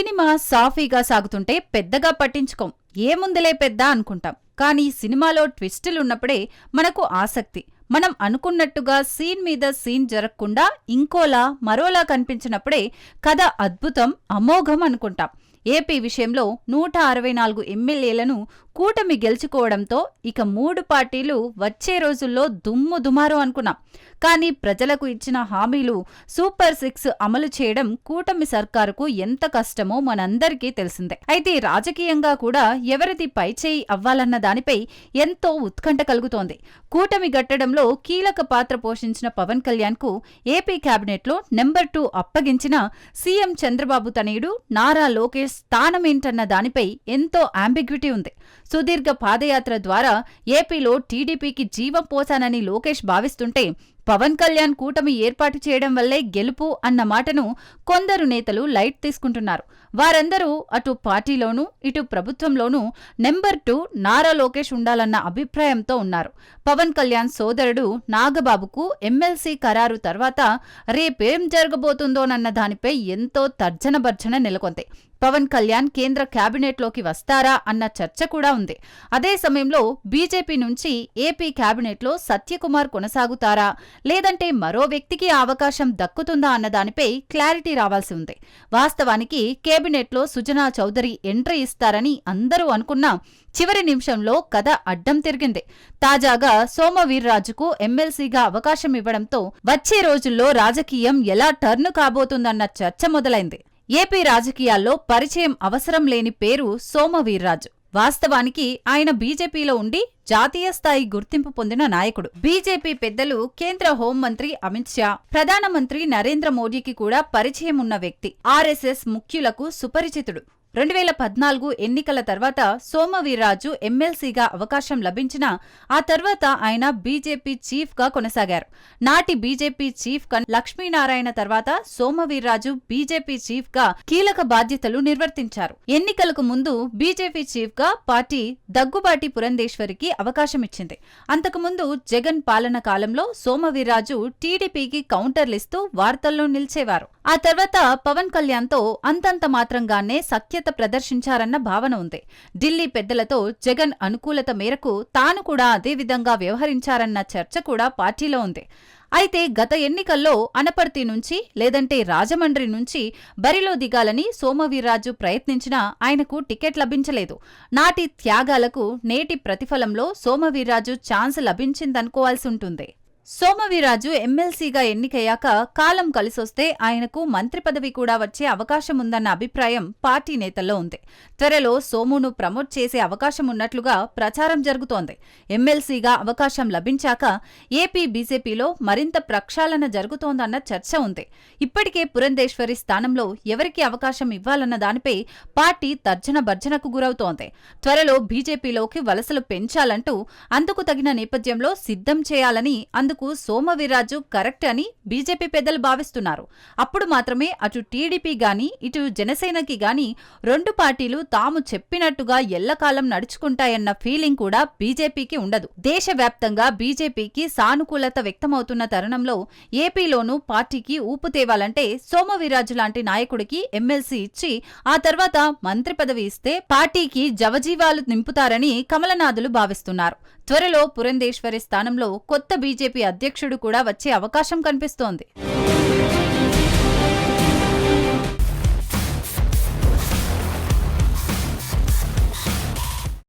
Cinema సాఫీగా సాగుతుంటే పెద్దగా పట్టించుకోం, ఏముందిలే పెద్ద అనుకుంటాం. కానీ సినిమాలో ట్విస్టులున్నప్పుడే మనకు ఆసక్తి. మనం అనుకున్నట్టుగా సీన్ మీద సీన్ జరగకుండా ఇంకోలా మరోలా కనిపించినప్పుడే కథ అద్భుతం, అమోఘం అనుకుంటాం. ఏపీ విషయంలో 164 ఎమ్మెల్యేలను కూటమి గెలుచుకోవడంతో ఇక 3 పార్టీలు వచ్చే రోజుల్లో దుమ్ము దుమారు అనుకున్నాం. కానీ ప్రజలకు ఇచ్చిన హామీలు సూపర్ 6 అమలు చేయడం కూటమి సర్కారుకు ఎంత కష్టమో మనందరికీ తెలిసిందే. అయితే రాజకీయంగా కూడా ఎవరిది పైచేయి అవ్వాలన్న దానిపై ఎంతో ఉత్కంఠ కలుగుతోంది. కూటమి గట్టడంలో కీలక పాత్ర పోషించిన పవన్ కళ్యాణ్ కు ఏపీ కేబినెట్లో నెంబర్ 2 అప్పగించిన సీఎం చంద్రబాబు తనయుడు నారా లోకేష్ స్థానమేంటన్న దానిపై ఎంతో అంబిగ్విటీ ఉంది. సుదీర్ఘ పాదయాత్ర ద్వారా ఏపీలో టీడీపీకి జీవం పోసానని లోకేష్ భావిస్తుంటే పవన్ కళ్యాణ్ కూటమి ఏర్పాటు చేయడం వల్లే గెలుపు అన్న మాటను కొందరు నేతలు లైట్ తీసుకుంటున్నారు. వారందరూ అటు పార్టీలోనూ ఇటు ప్రభుత్వంలోనూ నెంబర్ 2 నారా లోకేష్ ఉండాలన్న అభిప్రాయంతో ఉన్నారు. పవన్ కళ్యాణ్ సోదరుడు నాగబాబుకు ఎమ్మెల్సీ ఖరారు తర్వాత రేపేం జరగబోతుందోనన్న దానిపై ఎంతో తర్జనభర్జన నెలకొంది. పవన్ కళ్యాణ్ కేంద్ర కేబినెట్లోకి వస్తారా అన్న చర్చ కూడా ఉంది. అదే సమయంలో బీజేపీ నుంచి ఏపీ కేబినెట్లో సత్యకుమార్ కొనసాగుతారా, లేదంటే మరో వ్యక్తికి అవకాశం దక్కుతుందా అన్న దానిపై క్లారిటీ రావాల్సి ఉంది. వాస్తవానికి కేబినెట్లో సుజనా చౌదరి ఎంట్రీ ఇస్తారని అందరూ అనుకున్నా చివరి నిమిషంలో కథ అడ్డం తిరిగింది. తాజాగా సోమవీర్రాజుకు ఎమ్మెల్సీగా అవకాశం ఇవ్వడంతో వచ్చే రోజుల్లో రాజకీయం ఎలా టర్న్ కాబోతుందన్న చర్చ మొదలైంది. ఏపీ రాజకీయాల్లో పరిచయం అవసరం లేని పేరు సోమవీర్రాజు. వాస్తవానికి ఆయన బీజేపీలో ఉండి జాతీయ స్థాయి గుర్తింపు పొందిన నాయకుడు. బీజేపీ పెద్దలు, కేంద్ర హోంమంత్రి అమిత్ షా, ప్రధానమంత్రి నరేంద్ర మోడీకి కూడా పరిచయం ఉన్న వ్యక్తి. ఆర్ఎస్ఎస్ ముఖ్యులకు సుపరిచితుడు. 2014 ఎన్నికల తర్వాత సోమవీర్రాజు ఎమ్మెల్సీగా అవకాశం లభించినా ఆ తర్వాత ఆయన బీజేపీ చీఫ్ గా కొనసాగారు. నాటి బీజేపీ చీఫ్ లక్ష్మీనారాయణ తర్వాత సోమవీర్రాజు బీజేపీ చీఫ్ గా కీలక బాధ్యతలు నిర్వర్తించారు. ఎన్నికలకు ముందు బీజేపీ చీఫ్ గా పార్టీ దగ్గుబాటి పురంధేశ్వరికి అవకాశమిచ్చింది. అంతకుముందు జగన్ పాలన కాలంలో సోమవీర్రాజు టీడీపీకి కౌంటర్లిస్తూ వార్తల్లో నిలిచేవారు. ఆ తర్వాత పవన్ కళ్యాణ్ తో అంతంత మాత్రంగానే సఖ్యత ప్రదర్శించారన్న భావన ఉంది. ఢిల్లీ పెద్దలతో జగన్ అనుకూలత మేరకు తాను కూడా అదే విధంగా వ్యవహరించారన్న చర్చ కూడా పార్టీలో ఉంది. అయితే గత ఎన్నికల్లో అనపర్తి నుంచి లేదంటే రాజమండ్రి నుంచి బరిలో దిగాలని సోమవీర్రాజు ప్రయత్నించినా ఆయనకు టికెట్ లభించలేదు. నాటి త్యాగాలకు నేటి ప్రతిఫలంలో సోమవీర్రాజు ఛాన్స్ లభించిందనుకోవాల్సి ఉంటుంది. సోమవీర్రాజు ఎమ్మెల్సీగా ఎన్నికయ్యాక కాలం కలిసొస్తే ఆయనకు మంత్రి పదవి కూడా వచ్చే అవకాశం ఉందన్న అభిప్రాయం పార్టీ నేతల్లో ఉంది. త్వరలో సోమును ప్రమోట్ చేసే అవకాశం ఉన్నట్లుగా ప్రచారం జరుగుతోంది. ఎమ్మెల్సీగా అవకాశం లభించాక ఏపీ బీజేపీలో మరింత ప్రక్షాళన జరుగుతోందన్న చర్చ ఉంది. ఇప్పటికే పురంధేశ్వరి స్థానంలో ఎవరికి అవకాశం ఇవ్వాలన్న దానిపై పార్టీ తర్జన భర్జనకు గురవుతోంది. త్వరలో బీజేపీలోకి వలసలు పెంచాలంటూ అందుకు తగిన నేపథ్యంలో సిద్ధం చేయాలని అందుకు సోమవీర్రాజు కరెక్ట్ అని బీజేపీ పెద్దలు భావిస్తున్నారు. అప్పుడు మాత్రమే అటు టీడీపీ గాని ఇటు జనసేనకి గాని 2 పార్టీలు తాము చెప్పినట్టుగా ఎల్లకాలం నడుచుకుంటాయన్న ఫీలింగ్ కూడా బీజేపీకి ఉండదు. దేశవ్యాప్తంగా బీజేపీకి సానుకూలత వ్యక్తమవుతున్న తరుణంలో ఏపీలోనూ పార్టీకి ఊపు తేవాలంటే సోమవీర్రాజు లాంటి నాయకుడికి ఎమ్మెల్సీ ఇచ్చి ఆ తర్వాత మంత్రి పదవి ఇస్తే పార్టీకి జవజీవాలు నింపుతారని కమలనాథులు భావిస్తున్నారు. త్వరలో పురంధేశ్వరి స్థానంలో కొత్త బీజేపీ అధ్యక్షుడు కూడా వచ్చే అవకాశం కనిపిస్తోంది.